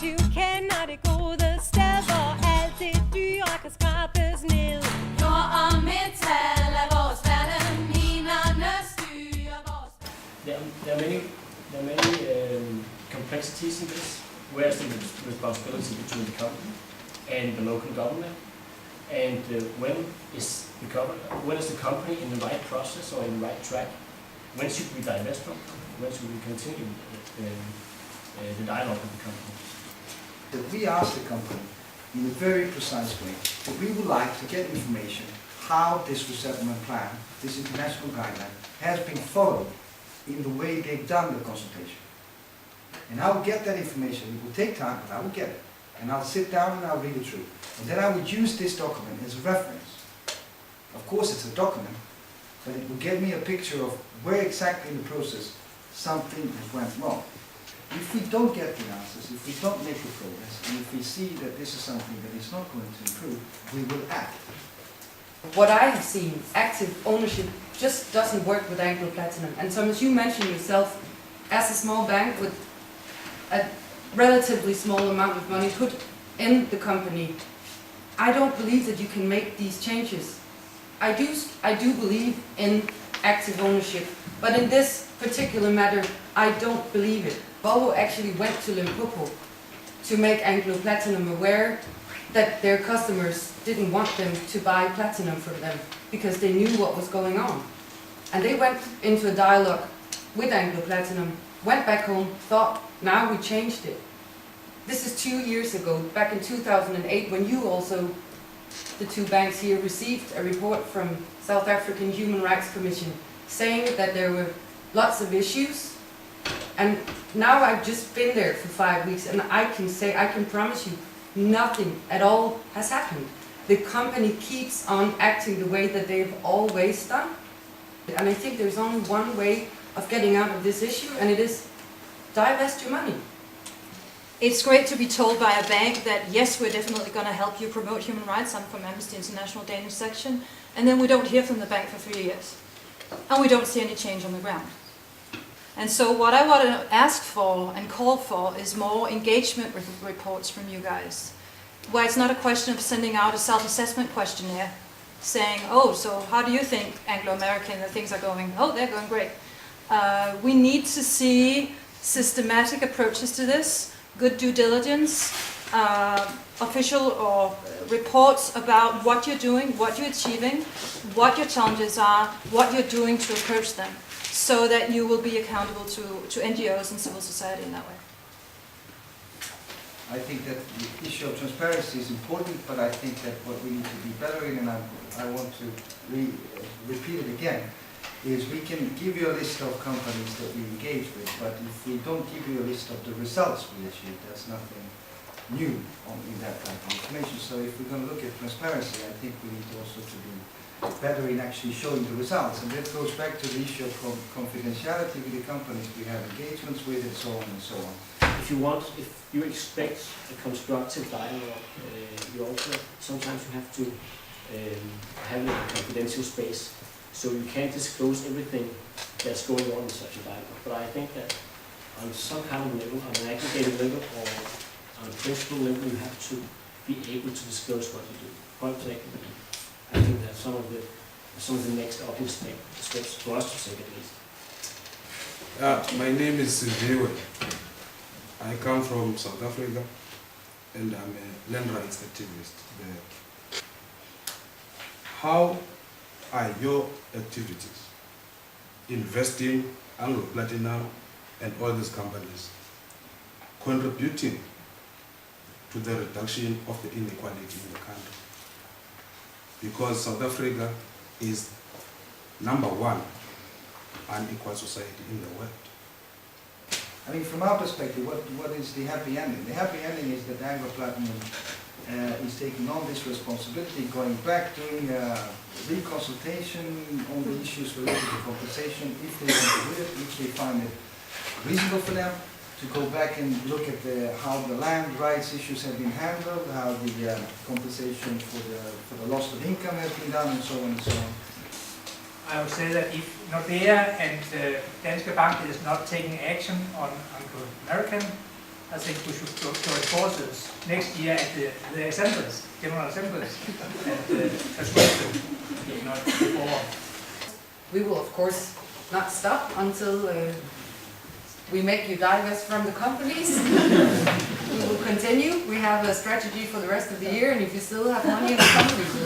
Jordtyven kender det gode sted, hvor alt det dyre kan skrabes ned. Jord og metal er vores verden, minerne styrer vores... There are many complexities in this. Where's the responsibility between the company and the local government? And when is the company in the right process or in the right track? When should we divest from? When should we continue the dialogue with the company? That we asked the company in a very precise way that we would like to get information how this resettlement plan, this international guideline, has been followed in the way they've done the consultation. And I will get that information. It will take time, but I will get it. And I'll sit down and I'll read it through. And then I would use this document as a reference. Of course it's a document, but it will give me a picture of where exactly in the process something has went wrong. If we don't get the answers, if we don't make the progress, and if we see that this is something that is not going to improve, we will act. What I have seen, active ownership just doesn't work with Anglo Platinum. And Thomas, you mentioned yourself, as a small bank with a relatively small amount of money put in the company, I don't believe that you can make these changes. I do believe in active ownership, but in this particular matter, I don't believe it. Volvo actually went to Limpopo to make Anglo Platinum aware that their customers didn't want them to buy platinum from them because they knew what was going on. And they went into a dialogue with Anglo Platinum, went back home, thought, now we changed it. This is 2 years ago, back in 2008, when you also, the two banks here, received a report from South African Human Rights Commission saying that there were lots of issues. And now I've just been there for 5 weeks and I can promise you, nothing at all has happened. The company keeps on acting the way that they've always done. And I think there's only one way of getting out of this issue, and it is divest your money. It's great to be told by a bank that yes, we're definitely going to help you promote human rights. I'm from Amnesty International Danish section. And then we don't hear from the bank for 3 years. And we don't see any change on the ground. And so what I want to ask for and call for is more engagement reports from you guys. Where it's not a question of sending out a self-assessment questionnaire saying, oh, so how do you think Anglo-American things are going? Oh, they're going great. We need to see systematic approaches to this, good due diligence, official or reports about what you're doing, what you're achieving, what your challenges are, what you're doing to approach them, so that you will be accountable to NGOs and civil society in that way. I think that the issue of transparency is important, but I think that what we need to be better in, and I want to repeat it again, is we can give you a list of companies that we engage with, but if we don't give you a list of the results we achieve, there's nothing new in that type of information. So if we're going to look at transparency, I think we need also to be better in actually showing the results. And that goes back to the issue of confidentiality with the companies we have engagements with, and so on and so on. If you expect a constructive dialogue, you also sometimes you have to have a confidential space, so you can't disclose everything that's going on in such a dialogue. But I think that on some kind of level, on an aggregated level or on a principal level, you have to be able to disclose what you do. Point taken. I think that's some of the next obvious steps for us to take at least. My name is Debat. I come from South Africa and I'm a land rights activist there. How are your activities investing Anglo Platinum and all these companies contributing to the reduction of the inequality in the country? Because South Africa is #1 unequal society in the world. I mean, from our perspective, what is the happy ending? The happy ending is that Anglo Platinum is taking on this responsibility, going back, doing reconsultation on the issues related to compensation, if they want to do it, if they find it reasonable for them, to go back and look at how the land rights issues have been handled, how the compensation for the loss of income has been done, and so on and so on. I would say that if Nordea and Danske Bank is not taking action on Anglo-American, I think we should join forces next year at the assemblies, general assemblies, and persuade them, if not before. We will, of course, not stop until we make you divest from the companies. We will continue. We have a strategy for the rest of the year, and if you still have money in the companies,